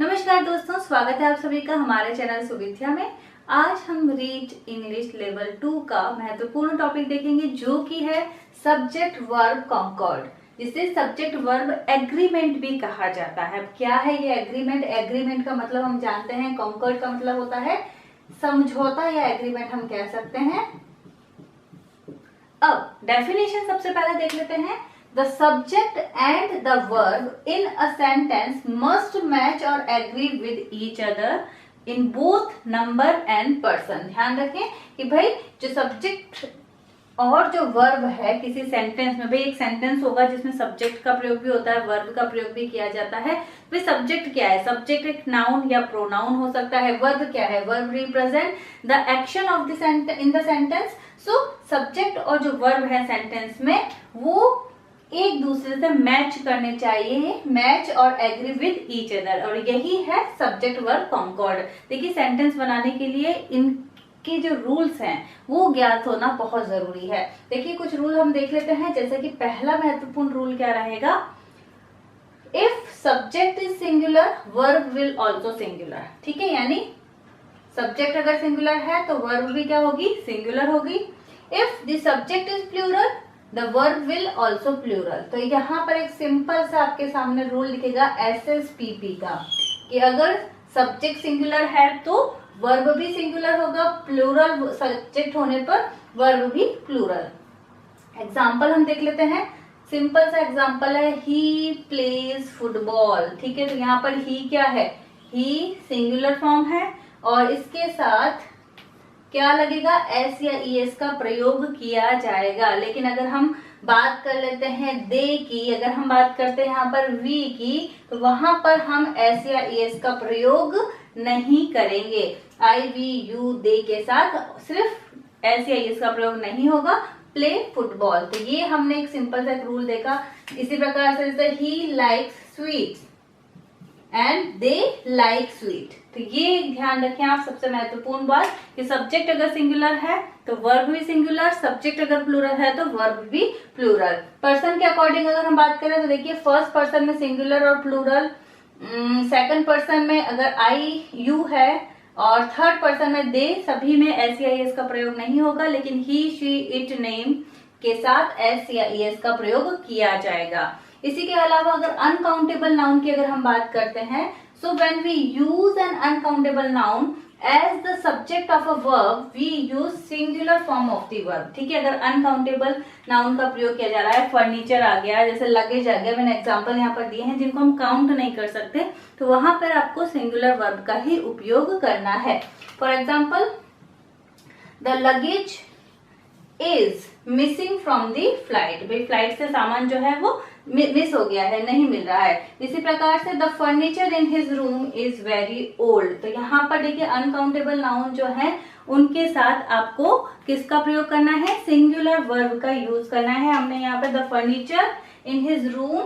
नमस्कार दोस्तों, स्वागत है आप सभी का हमारे चैनल सुविध्या में। आज हम रीड इंग्लिश लेवल 2 का महत्वपूर्ण टॉपिक देखेंगे जो कि है सब्जेक्ट वर्ब कॉन्कॉर्ड, जिसे सब्जेक्ट वर्ब एग्रीमेंट भी कहा जाता है। क्या है ये एग्रीमेंट? एग्रीमेंट का मतलब हम जानते हैं, कॉन्कॉर्ड का मतलब होता है समझौता या एग्रीमेंट हम कह सकते हैं। अब डेफिनेशन सबसे पहले देख लेते हैं। The subject and the verb in a sentence must match or agree with each other in both number and person। ध्यान रखें कि भाई जो सब्जेक्ट और जो वर्ब है किसी सेंटेंस में, भाई एक सेंटेंस होगा जिसमें सब्जेक्ट का प्रयोग भी होता है, वर्ब का प्रयोग भी किया जाता है। भाई सब्जेक्ट क्या है? सब्जेक्ट एक नाउन या प्रोनाउन हो सकता है। वर्ब क्या है? Verb represent the action of the in the sentence. So subject और जो वर्ब है सेंटेंस में वो एक दूसरे से मैच करने चाहिए, मैच और एग्री विद ईच अदर, और यही है सब्जेक्ट वर्ब कॉन्कॉर्ड। देखिए सेंटेंस बनाने के लिए इनके जो रूल्स हैं वो ज्ञात होना बहुत जरूरी है। देखिए कुछ रूल हम देख लेते हैं। जैसे कि पहला महत्वपूर्ण रूल क्या रहेगा? If subject is singular verb will also singular. ठीक है, यानी सब्जेक्ट अगर सिंगुलर है तो वर्ब भी क्या होगी? सिंगुलर होगी। If the subject is plural the verb will also plural. तो यहाँ पर एक सिंपल सा आपके सामने रूल लिखेगा SSPP का, कि अगर सब्जेक्ट सिंगुलर है तो वर्ब भी सिंगुलर होगा, प्लूरल सब्जेक्ट होने पर वर्ब भी प्लूरल। एग्जाम्पल हम देख लेते हैं। सिंपल सा एग्जाम्पल है, ही प्लेज फुटबॉल। ठीक है, तो यहाँ पर ही क्या है? ही सिंगुलर फॉर्म है और इसके साथ क्या लगेगा? एस या ईएस का प्रयोग किया जाएगा। लेकिन अगर हम बात कर लेते हैं दे की, अगर हम बात करते हैं यहाँ पर वी की, तो वहां पर हम एस या ईएस का प्रयोग नहीं करेंगे। आई वी यू दे के साथ सिर्फ एस या ईएस का प्रयोग नहीं होगा। प्ले फुटबॉल, तो ये हमने एक सिंपल सा एक रूल देखा। इसी प्रकार से जैसे he likes sweets and they like sweet, तो ये ध्यान रखें आप। सबसे महत्वपूर्ण बात कि सब्जेक्ट अगर सिंगुलर है तो वर्ब भी सिंगुलर, सब्जेक्ट अगर प्लूरल है तो वर्ब भी प्लूरल। पर्सन के अकॉर्डिंग अगर हम बात करें तो देखिए फर्स्ट पर्सन में सिंगुलर और प्लूरल, सेकंड पर्सन में अगर आई यू है और थर्ड पर्सन में दे, सभी में एस या ईएस का प्रयोग नहीं होगा, लेकिन ही शी इट नेम के साथ एस या ईएस का प्रयोग किया जाएगा। इसी के अलावा अगर अनकाउंटेबल नाउन की अगर हम बात करते हैं, so when we use an uncountable noun as the subject of a verb we use singular form of the verb. ठीक है, अगर अनकाउंटेबल नाउन का प्रयोग किया जा रहा है, फर्नीचर आ गया, जैसे लगेज आ गया, मैंने एग्जांपल यहाँ पर दिए हैं जिनको हम काउंट नहीं कर सकते, तो वहां पर आपको सिंगुलर वर्ब का ही उपयोग करना है। For example, the luggage is missing from the flight. भाई फ्लाइट से सामान जो है वो मिस हो गया है, नहीं मिल रहा है। इसी प्रकार से the furniture in his room is very old. तो यहाँ पर देखिए अनकाउंटेबल नाउन जो है उनके साथ आपको किसका प्रयोग करना है? सिंगुलर वर्ब का यूज करना है। हमने यहाँ पे the furniture in his room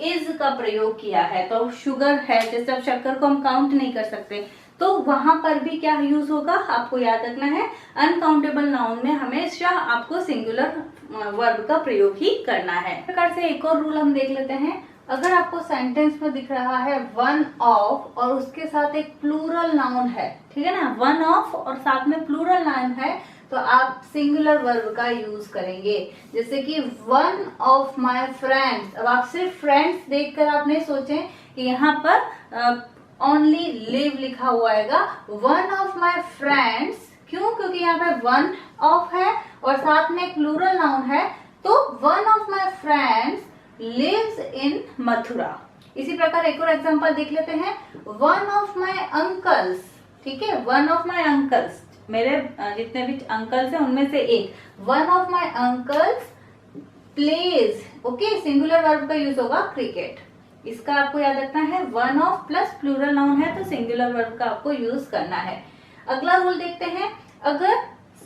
is का प्रयोग किया है। तो शुगर है, जैसे अब शक्कर को हम काउंट नहीं कर सकते, तो वहां पर भी क्या यूज होगा? आपको याद रखना है, अनकाउंटेबल नाउन में हमेशा आपको सिंगुलर वर्ब का प्रयोग ही करना है। इस प्रकार से एक और रूल हम देख लेते हैं। अगर आपको सेंटेंस में दिख रहा है वन ऑफ और उसके साथ एक प्लूरल नाउन है, ठीक है ना, वन ऑफ और साथ में प्लूरल नाउन है, तो आप सिंगुलर वर्ब का यूज करेंगे। जैसे कि वन ऑफ माय फ्रेंड्स। अब आप सिर्फ फ्रेंड्स देखकर आप नहीं सोचें कि यहाँ पर ओनली लिव लिखा हुआ है। वन ऑफ माय फ्रेंड्स, क्यों? क्योंकि यहाँ पे वन ऑफ है और साथ में एक प्लूरल नाउन है, तो one of my friends lives in Mathura. इसी प्रकार एक और एग्जांपल देख लेते हैं। वन ऑफ माय अंकल्स, ठीक है, वन ऑफ माय अंकल्स, मेरे जितने भी अंकल्स हैं उनमें से एक, one of my uncles plays. Okay, singular verb का यूज होगा क्रिकेट। इसका आपको याद रखना है, one of plus plural noun है तो सिंगुलर वर्ब का आपको यूज करना है। अगला रूल देखते हैं। अगर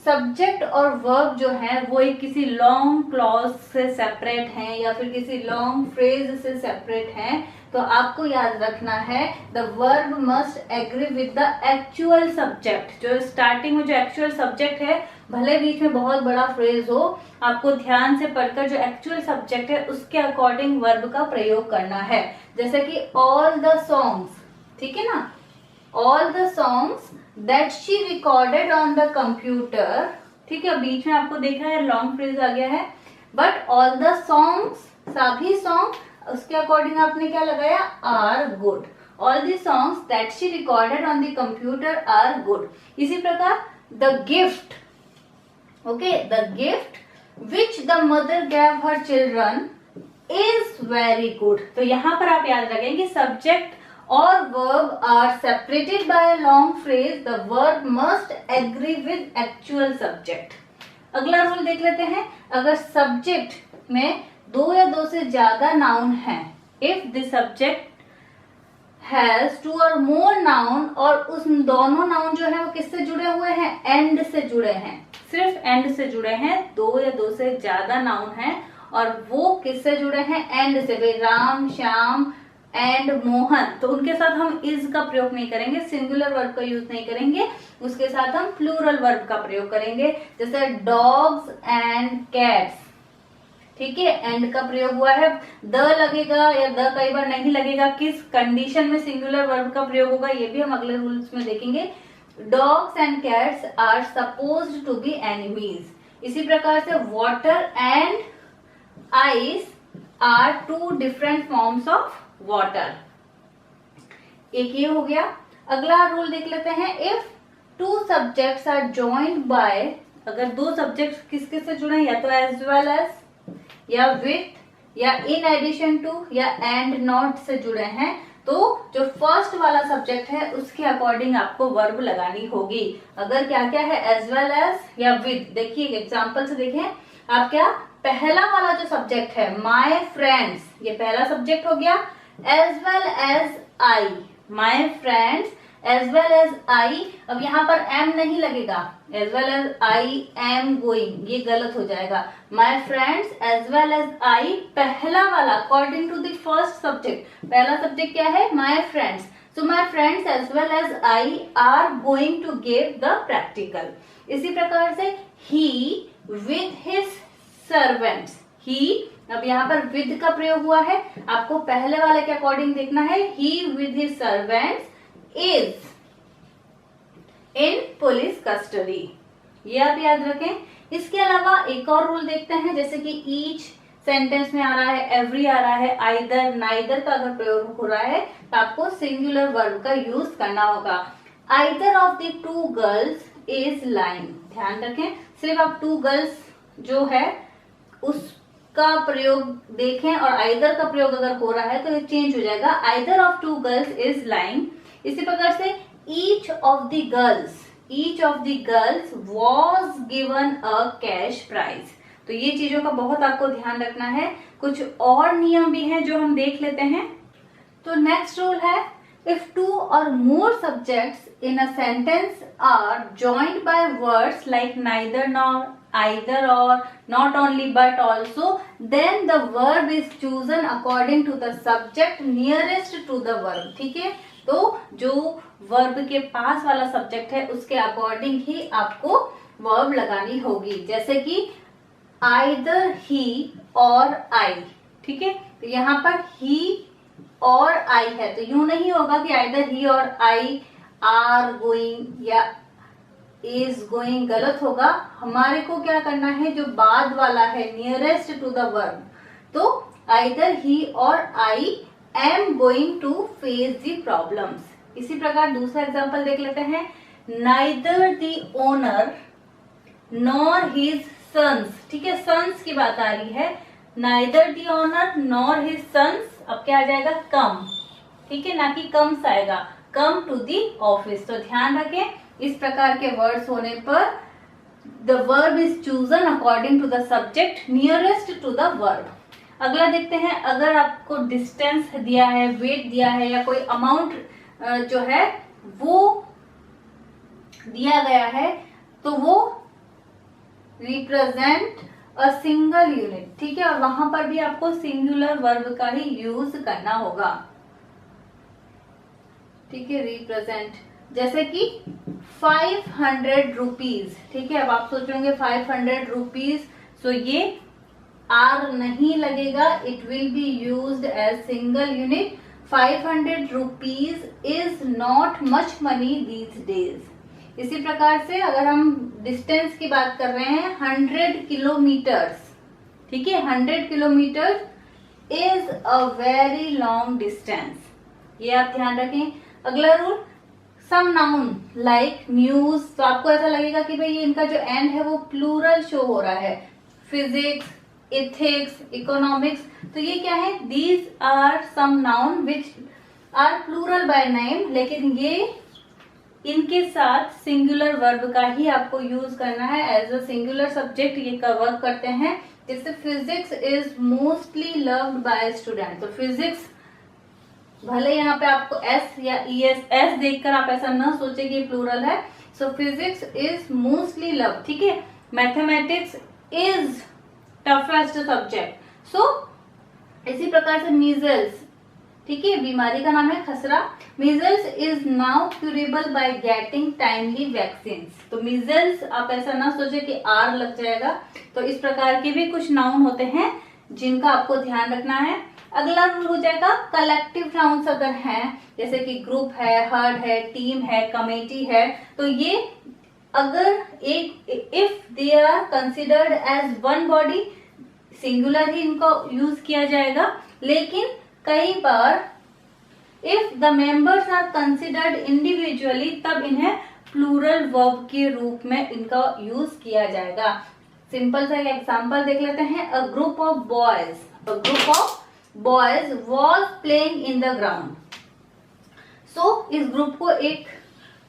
सब्जेक्ट और वर्ब जो है वो एक किसी लॉन्ग क्लॉज से सेपरेट हैं या फिर किसी लॉन्ग फ्रेज से सेपरेट हैं, तो आपको याद रखना है the verb must agree with the actual subject. जो स्टार्टिंग में जो एक्चुअल सब्जेक्ट है, भले बीच में बहुत बड़ा फ्रेज हो, आपको ध्यान से पढ़कर जो एक्चुअल सब्जेक्ट है उसके अकॉर्डिंग वर्ब का प्रयोग करना है। जैसे कि ऑल द सॉन्ग्स, ठीक है ना, all the songs that she recorded on the computer, ठीक है, बीच में आपको देखा है लॉन्ग फ्रेज आ गया है, बट ऑल द सॉन्ग्स, सभी सॉन्ग, उसके अकॉर्डिंग आपने क्या लगाया, are good, all the songs that she recorded on the computer are good. इसी प्रकार the gift, okay, the gift which the mother gave her children is very good. तो यहां पर आप याद रखें कि सब्जेक्ट और verb are separated by a long phrase, the verb must agree with actual subject. अगला रूल देख लेते हैं, अगर सब्जेक्ट में दो या दो से ज्यादा नाउन है, if the subject has two और मोर नाउन, और उस दोनों नाउन जो है वो किससे जुड़े हुए हैं, एंड से जुड़े हैं, सिर्फ एंड से जुड़े हैं, दो या दो से ज्यादा नाउन है और वो किससे जुड़े हैं, एंड से, भाई राम, श्याम एंड मोहन, तो उनके साथ हम इज का प्रयोग नहीं करेंगे, सिंगुलर वर्ब का यूज नहीं करेंगे, उसके साथ हम प्लूरल वर्ब का प्रयोग करेंगे, जैसे डॉग्स एंड कैट्स, ठीक है, एंड का प्रयोग हुआ है, द लगेगा या द कई बार नहीं लगेगा, किस कंडीशन में सिंगुलर वर्ब का प्रयोग होगा ये भी हम अगले रूल्स में देखेंगे। Dogs and cats are supposed to be enemies. इसी प्रकार से water and ice are two different forms of water. एक ये हो गया। अगला रूल देख लेते हैं, if two subjects are joined by, अगर दो सब्जेक्ट्स किसके से जुड़े हैं, या तो एज वेल एज, या विथ, या इन एडिशन टू, या एंड नॉट से जुड़े हैं, तो जो फर्स्ट वाला सब्जेक्ट है उसके अकॉर्डिंग आपको वर्ब लगानी होगी। अगर क्या क्या है, एज वेल एज या विथ, देखिए एग्जाम्पल से देखें आप, क्या पहला वाला जो सब्जेक्ट है माय फ्रेंड्स, ये पहला सब्जेक्ट हो गया, as well as I, my friends as well as I, अब यहाँ पर एम नहीं लगेगा, as well as I am going, ये गलत हो जाएगा, my friends as well as I, पहला वाला according to the first subject, पहला सब्जेक्ट क्या है, my friends, so my friends as well as I are going to give the practical. इसी प्रकार से ही विद हिज सर्वेंट्स, ही, अब यहाँ पर विद का प्रयोग हुआ है, आपको पहले वाले के अकॉर्डिंग देखना है, he with his servants is in police custody, ये आप याद रखें। इसके अलावा एक और रूल देखते हैं, जैसे कि ईच सेंटेंस में आ रहा है, एवरी आ रहा है, आइदर, नाइदर का अगर प्रयोग हो रहा है तो आपको सिंगुलर वर्ब का यूज करना होगा। Either of the two girls is lying, ध्यान रखें, सिर्फ आप टू गर्ल्स जो है उसका प्रयोग देखें और आइदर का प्रयोग अगर हो रहा है तो ये चेंज हो जाएगा, either of two girls is lying. इसी प्रकार से each of the girls was given a cash prize, तो ये चीजों का बहुत आपको ध्यान रखना है। कुछ और नियम भी हैं जो हम देख लेते हैं। तो नेक्स्ट रूल है, इफ टू और more subjects in a sentence are joined by words like neither nor, either or, not only but also, then the verb is chosen according to the subject nearest to the verb, ठीक है, तो जो verb के पास वाला subject है उसके according ही आपको verb लगानी होगी, जैसे कि either he और I, ठीक है, तो यहाँ पर he और I है, तो यूं नहीं होगा कि either he और I are going या इज गोइंग, गलत होगा। हमारे को क्या करना है, जो बाद वाला है नियरेस्ट टू द वर्ब, तो either he or I am going to face the problems. इसी प्रकार दूसरा एग्जांपल देख लेते हैं, neither the owner nor his sons, ठीक है, सन्स की बात आ रही है, neither the owner nor his sons, अब क्या आ जाएगा, कम, ठीक है, ना कि कम्स आएगा, कम टू द ऑफिस। तो ध्यान रखें, इस प्रकार के वर्ड्स होने पर the verb is chosen according to the subject nearest to the verb. अगला देखते हैं, अगर आपको डिस्टेंस दिया है, वेट दिया है, या कोई अमाउंट जो है वो दिया गया है, तो वो रिप्रेजेंट अ सिंगल यूनिट, ठीक है, और वहां पर भी आपको सिंगुलर वर्ब का ही यूज करना होगा, ठीक है, रिप्रेजेंट, जैसे कि 500 रुपीज, ठीक है, अब आप सोच रहे होंगे 500 रुपीज, सो ये आर नहीं लगेगा, it will be used as single unit, 500 rupees is not much money these days. इसी प्रकार से अगर हम डिस्टेंस की बात कर रहे हैं 100 किलोमीटर्स, ठीक है, 100 kilometre is a very long distance, ये आप ध्यान रखें। अगला रूल, सम नाउन लाइक न्यूज, तो आपको ऐसा लगेगा कि भाई इनका जो एंड है वो प्लूरल शो हो रहा है, फिजिक्स, एथिक्स, इकोनॉमिक्स, तो ये क्या है, these are some noun which are plural by name, लेकिन ये इनके साथ सिंगुलर वर्ब का ही आपको यूज करना है एज अ सिंगुलर सब्जेक्ट, ये वर्क करते हैं। जैसे physics is mostly loved by student, तो फिजिक्स भले यहाँ पे आपको एस या एस देखकर आप ऐसा ना सोचे कि प्लूरल है, सो फिजिक्स इज मोस्टली लव, ठीक है। मैथमेटिक्स इज टफेस्ट सब्जेक्ट, सो इसी प्रकार से मीजल्स, ठीक है, बीमारी का नाम है खसरा, measles is now curable by getting timely vaccine, तो मीजल्स आप ऐसा ना सोचे कि आर लग जाएगा, तो इस प्रकार के भी कुछ नाउन होते हैं जिनका आपको ध्यान रखना है। अगला रूल हो जाएगा कलेक्टिव नाउन्स अगर हैं, जैसे कि ग्रुप है, हर्ड है, टीम है, कमेटी है, तो ये अगर एक if they are considered as one body, singular ही इनको यूज किया जाएगा, लेकिन कई बार if the members are considered individually, तब इन्हें प्लूरल वर्ब के रूप में इनका यूज किया जाएगा। सिंपल सा एग्जांपल देख लेते हैं, a group of boys was playing in the ground, so इस ग्रुप को एक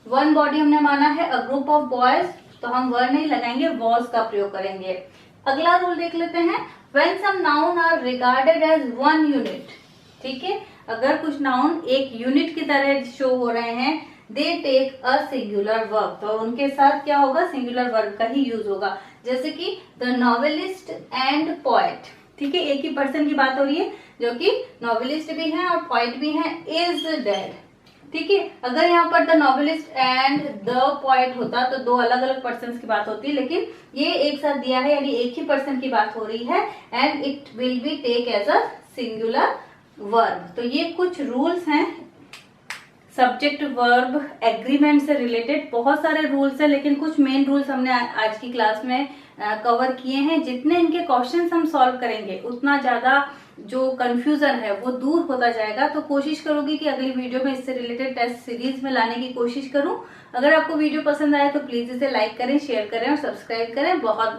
वन बॉडी हमने माना है, अ ग्रुप ऑफ बॉयज, तो हम वर नहीं लगाएंगे, वॉज का प्रयोग करेंगे। अगला रूल देख लेते हैं, when some noun are regarded as one unit, ठीक है, अगर कुछ नाउन एक यूनिट की तरह शो हो रहे हैं, they take a singular verb, तो उनके साथ क्या होगा, सिंगुलर वर्ब का ही यूज होगा। जैसे कि द नॉवेलिस्ट एंड पोएट, ठीक है, एक ही पर्सन की बात हो रही है जो कि नॉवेलिस्ट भी है और पोएट भी है, इज डेड, ठीक है। अगर यहाँ पर the novelist and the poet होता तो दो अलग अलग पर्सन की बात होती, लेकिन ये एक साथ दिया है, यानी एक ही पर्सन की बात हो रही है, and it will be take as a singular verb. तो ये कुछ रूल्स हैं सब्जेक्ट वर्ब एग्रीमेंट से रिलेटेड, बहुत सारे रूल्स हैं, लेकिन कुछ मेन रूल्स हमने आज की क्लास में कवर किए हैं। जितने इनके क्वेश्चंस हम सॉल्व करेंगे उतना ज्यादा जो कंफ्यूजन है वो दूर होता जाएगा। तो कोशिश करूंगी कि अगली वीडियो में इससे रिलेटेड टेस्ट सीरीज में लाने की कोशिश करूं। अगर आपको वीडियो पसंद आए तो प्लीज इसे लाइक करें, शेयर करें और सब्सक्राइब करें। बहुत